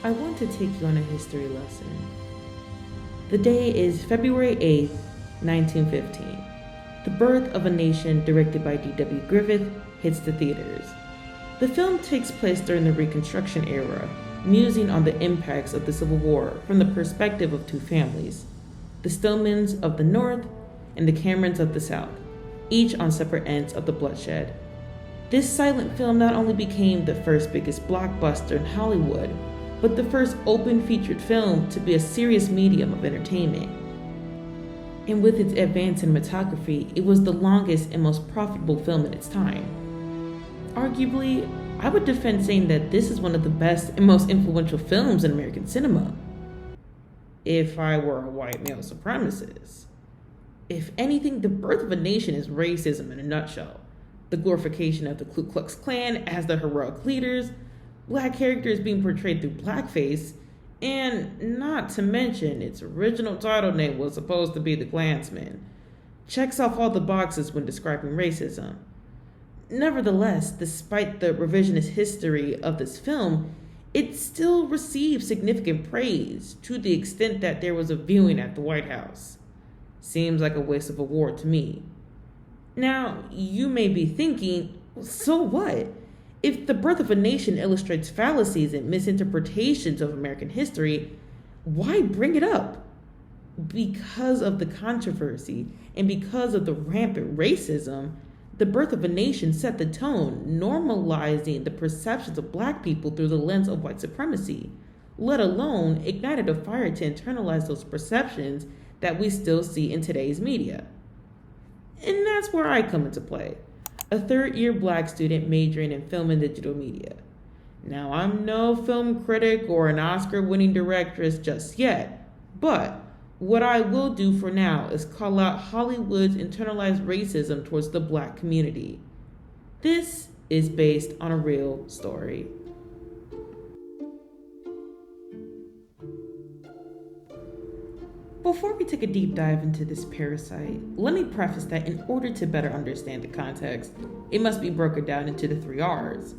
I want to take you on a history lesson. The day is February 8th, 1915. The Birth of a Nation, directed by D.W. Griffith, hits the theaters. The film takes place during the Reconstruction era, musing on the impacts of the Civil War from the perspective of two families, the Stillmans of the North and the Camerons of the South, each on separate ends of the bloodshed. This silent film not only became the first biggest blockbuster in Hollywood, but the first open-featured film to be a serious medium of entertainment. And with its advanced cinematography, it was the longest and most profitable film in its time. Arguably, I would defend saying that this is one of the best and most influential films in American cinema. If I were a white male supremacist. If anything, The Birth of a Nation is racism in a nutshell. The glorification of the Ku Klux Klan as the heroic leaders, black characters being portrayed through blackface, and not to mention its original title name was supposed to be The Klansman. Checks off all the boxes when describing racism. Nevertheless, despite the revisionist history of this film, it still received significant praise to the extent that there was a viewing at the White House. Seems like a waste of award to me. Now, you may be thinking, so what? If The Birth of a Nation illustrates fallacies and misinterpretations of American history, why bring it up? Because of the controversy and because of the rampant racism, The Birth of a Nation set the tone, normalizing the perceptions of black people through the lens of white supremacy, let alone ignited a fire to internalize those perceptions that we still see in today's media. And that's where I come into play, a third-year black student majoring in film and digital media. Now, I'm no film critic or an Oscar-winning directress just yet, but what I will do for now is call out Hollywood's internalized racism towards the black community. This is based on a real story. Before we take a deep dive into this parasite, let me preface that in order to better understand the context, it must be broken down into the 3 R's: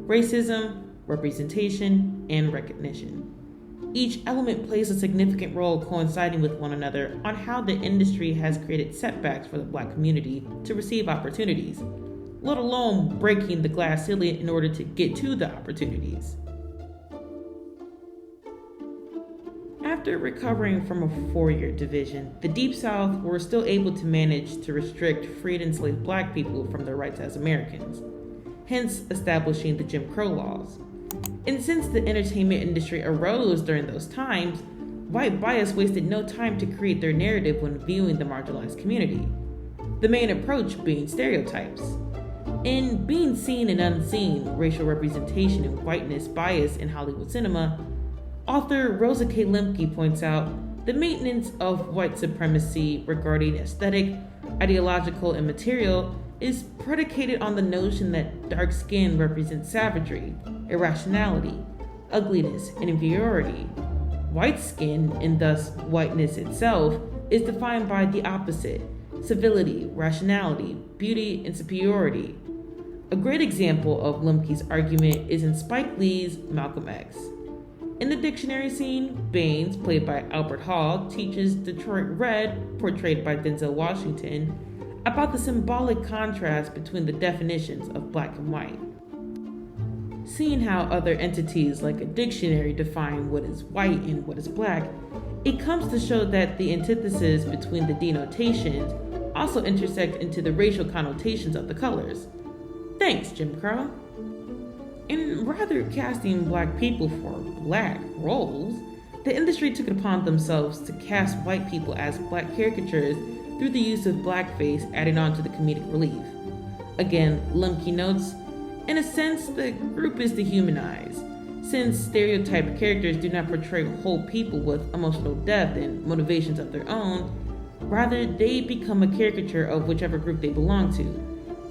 racism, representation, and recognition. Each element plays a significant role coinciding with one another on how the industry has created setbacks for the black community to receive opportunities, let alone breaking the glass ceiling in order to get to the opportunities. After recovering from a 4-year division, the Deep South were still able to manage to restrict freed enslaved black people from their rights as Americans, hence establishing the Jim Crow laws. And since the entertainment industry arose during those times, white bias wasted no time to create their narrative when viewing the marginalized community, the main approach being stereotypes. In Being Seen and Unseen, Racial Representation and Whiteness Bias in Hollywood Cinema, author Rosa K. Lemke points out the maintenance of white supremacy regarding aesthetic, ideological, and material is predicated on the notion that dark skin represents savagery, irrationality, ugliness, and inferiority. White skin, and thus whiteness itself, is defined by the opposite: civility, rationality, beauty, and superiority. A great example of Lemke's argument is in Spike Lee's Malcolm X. In the dictionary scene, Baines, played by Albert Hall, teaches Detroit Red, portrayed by Denzel Washington, about the symbolic contrast between the definitions of black and white. Seeing how other entities like a dictionary define what is white and what is black, it comes to show that the antithesis between the denotations also intersect into the racial connotations of the colors. Thanks, Jim Crow. And rather casting black people for black roles, the industry took it upon themselves to cast white people as black caricatures through the use of blackface added on to the comedic relief. Again, Lemke notes, in a sense, the group is dehumanized, since stereotyped characters do not portray whole people with emotional depth and motivations of their own. Rather, they become a caricature of whichever group they belong to.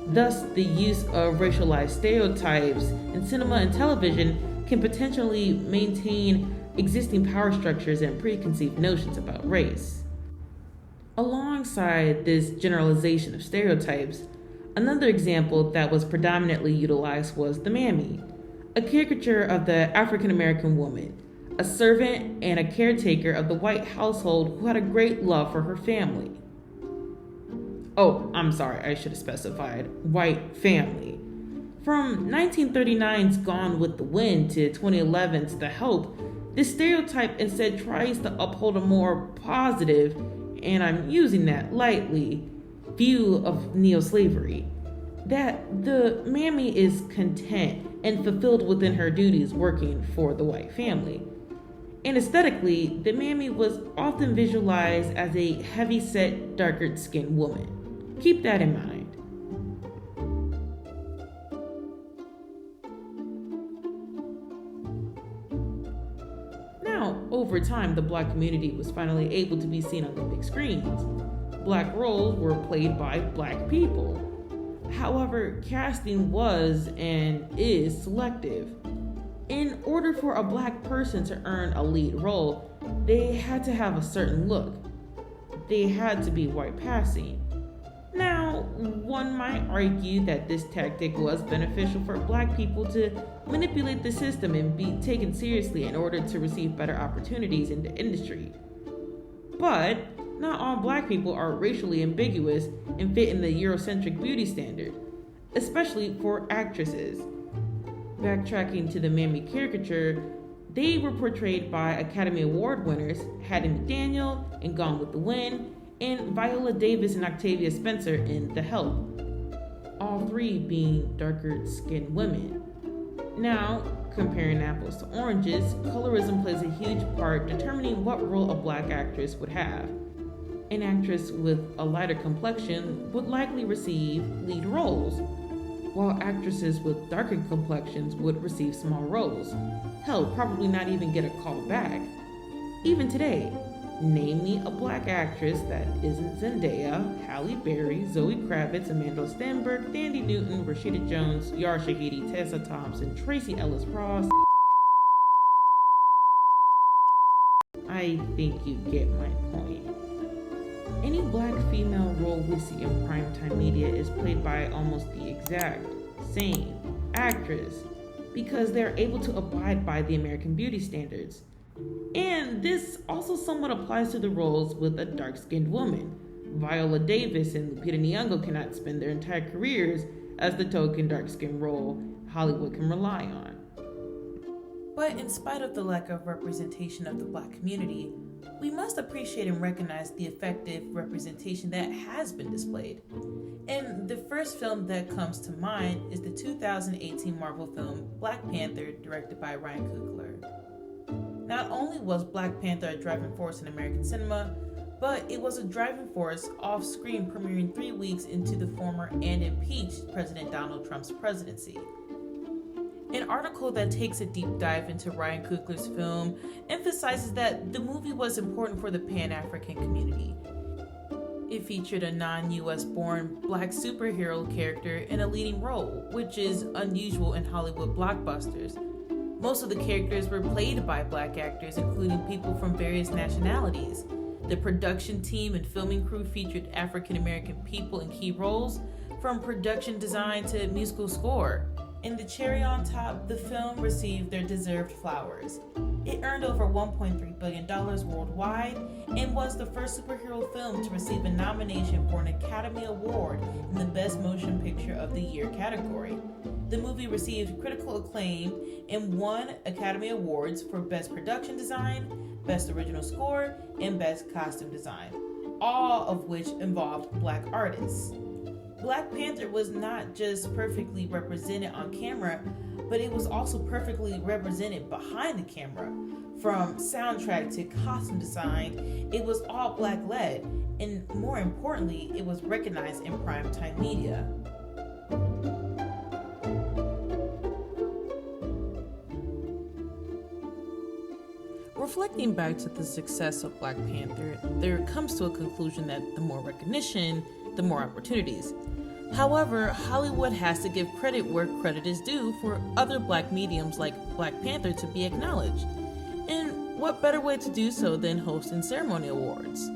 Thus, the use of racialized stereotypes in cinema and television can potentially maintain existing power structures and preconceived notions about race. Alongside this generalization of stereotypes, another example that was predominantly utilized was the mammy, a caricature of the African American woman, a servant and a caretaker of the white household who had a great love for her family. Oh, I'm sorry, I should have specified white family. From 1939's Gone with the Wind to 2011's The Help, this stereotype instead tries to uphold a more positive, and I'm using that lightly, view of neo-slavery. That the mammy is content and fulfilled within her duties working for the white family. And aesthetically, the mammy was often visualized as a heavy-set, darker-skinned woman. Keep that in mind. Now, over time, the black community was finally able to be seen on the big screens. Black roles were played by black people. However, casting was and is selective. In order for a black person to earn a lead role, they had to have a certain look. They had to be white passing. Now, one might argue that this tactic was beneficial for black people to manipulate the system and be taken seriously in order to receive better opportunities in the industry. But not all black people are racially ambiguous and fit in the Eurocentric beauty standard, especially for actresses. Backtracking to the mammy caricature, they were portrayed by Academy Award winners Hattie McDaniel in Gone with the Wind and Viola Davis and Octavia Spencer in The Help, all three being darker-skinned women. Now, comparing apples to oranges, colorism plays a huge part determining what role a black actress would have. An actress with a lighter complexion would likely receive lead roles, while actresses with darker complexions would receive small roles. Hell, probably not even get a call back. Even today, name me a black actress that isn't Zendaya, Halle Berry, Zoe Kravitz, Amanda Stenberg, Thandie Newton, Rashida Jones, Yara Shahidi, Tessa Thompson, Tracy Ellis Ross. I think you get my point. Any black female role we see in primetime media is played by almost the exact same actress because they're able to abide by the American beauty standards. And this also somewhat applies to the roles with a dark-skinned woman. Viola Davis and Lupita Nyong'o cannot spend their entire careers as the token dark-skinned role Hollywood can rely on. But in spite of the lack of representation of the black community, we must appreciate and recognize the effective representation that has been displayed. And the first film that comes to mind is the 2018 Marvel film Black Panther, directed by Ryan Coogler. Not only was Black Panther a driving force in American cinema, but it was a driving force off-screen, premiering 3 weeks into the former and impeached President Donald Trump's presidency. An article that takes a deep dive into Ryan Coogler's film emphasizes that the movie was important for the Pan-African community. It featured a non-US born black superhero character in a leading role, which is unusual in Hollywood blockbusters. Most of the characters were played by black actors, including people from various nationalities. The production team and filming crew featured African American people in key roles, from production design to musical score. And the cherry on top, the film received their deserved flowers. It earned over $1.3 billion worldwide and was the first superhero film to receive a nomination for an Academy Award in the Best Motion Picture of the Year category. The movie received critical acclaim and won Academy Awards for Best Production Design, Best Original Score, and Best Costume Design, all of which involved black artists. Black Panther was not just perfectly represented on camera, but it was also perfectly represented behind the camera. From soundtrack to costume design, it was all black-led, and more importantly, it was recognized in primetime media. Reflecting back to the success of Black Panther, there comes to a conclusion that the more recognition, the more opportunities. However, Hollywood has to give credit where credit is due for other black mediums like Black Panther to be acknowledged. And what better way to do so than hosting ceremony awards?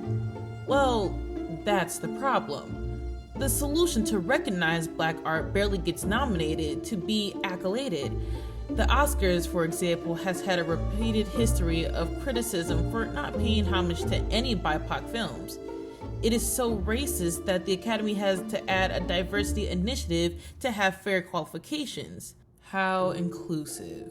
Well, that's the problem. the solution to recognize black art barely gets nominated to be accoladed. The Oscars, for example, has had a repeated history of criticism for not paying homage to any BIPOC films. It is so racist that the Academy has to add a diversity initiative to have fair qualifications. How inclusive.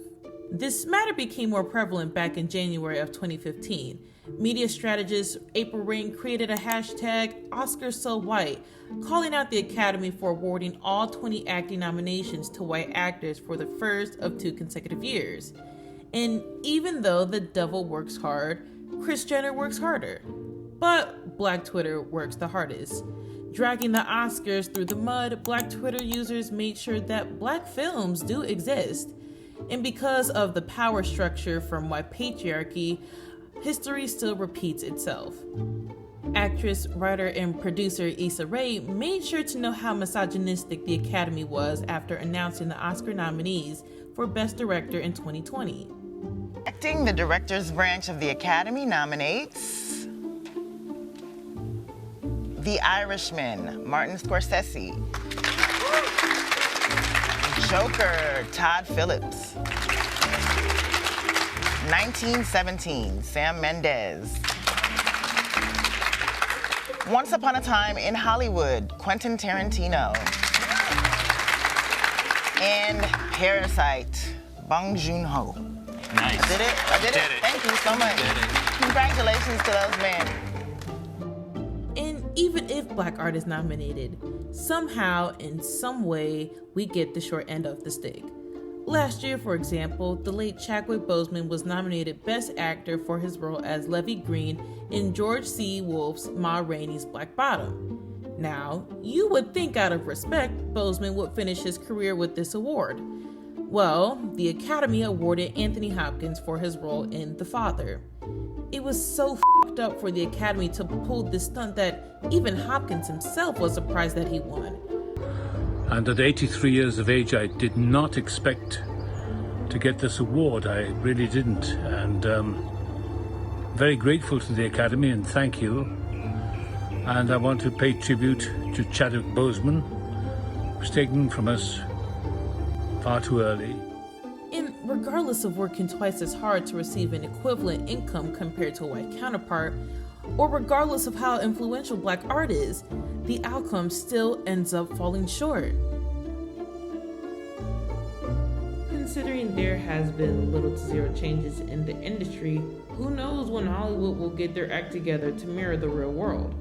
This matter became more prevalent back in January of 2015. Media strategist April Rain created a hashtag #OscarsSoWhite, calling out the Academy for awarding all 20 acting nominations to white actors for the first of 2 consecutive years. And even though the devil works hard, Kris Jenner works harder. But Black Twitter works the hardest. Dragging the Oscars through the mud, Black Twitter users made sure that Black films do exist. And because of the power structure from white patriarchy, history still repeats itself. Actress, writer, and producer Issa Rae made sure to know how misogynistic the Academy was after announcing the Oscar nominees for Best Director in 2020. Acting, the director's branch of the Academy nominates The Irishman, Martin Scorsese. Joker, Todd Phillips. 1917, Sam Mendes. Once Upon a Time in Hollywood, Quentin Tarantino. And Parasite, Bong Joon-ho. Nice. I did it. Thank you so much. Congratulations to those men. And even if Black art is nominated, somehow, in some way, we get the short end of the stick. Last year, for example, the late Chadwick Boseman was nominated Best Actor for his role as Levy Green in George C. Wolfe's Ma Rainey's Black Bottom. Now, you would think out of respect, Boseman would finish his career with this award. Well, the Academy awarded Anthony Hopkins for his role in The Father. It was so f***ed up for the Academy to pull this stunt that even Hopkins himself was surprised that he won. And at 83 years of age, I did not expect to get this award. I really didn't. And very grateful to the Academy, and thank you. And I want to pay tribute to Chadwick Boseman, who's taken from us far too early. And regardless of working twice as hard to receive an equivalent income compared to a white counterpart, or regardless of how influential Black art is, the outcome still ends up falling short. Considering there has been little to zero changes in the industry, who knows when Hollywood will get their act together to mirror the real world?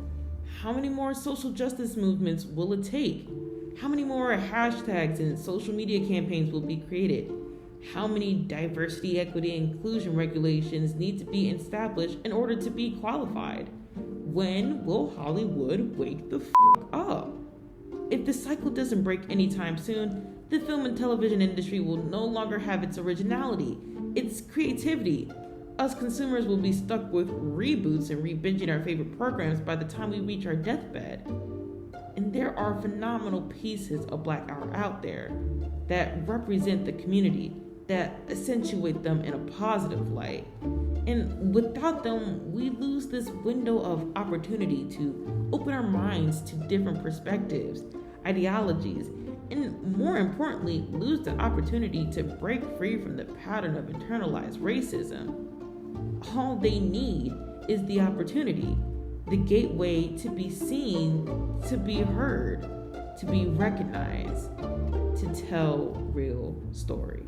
How many more social justice movements will it take? How many more hashtags and social media campaigns will be created? How many diversity, equity, and inclusion regulations need to be established in order to be qualified? When will Hollywood wake the f*** up? If the cycle doesn't break anytime soon, the film and television industry will no longer have its originality, its creativity. Us consumers will be stuck with reboots and re-binging our favorite programs by the time we reach our deathbed. And there are phenomenal pieces of Black art out there that represent the community, that accentuate them in a positive light. And without them, we lose this window of opportunity to open our minds to different perspectives, ideologies, and more importantly, lose the opportunity to break free from the pattern of internalized racism. All they need is the opportunity, the gateway to be seen, to be heard, to be recognized, to tell real stories.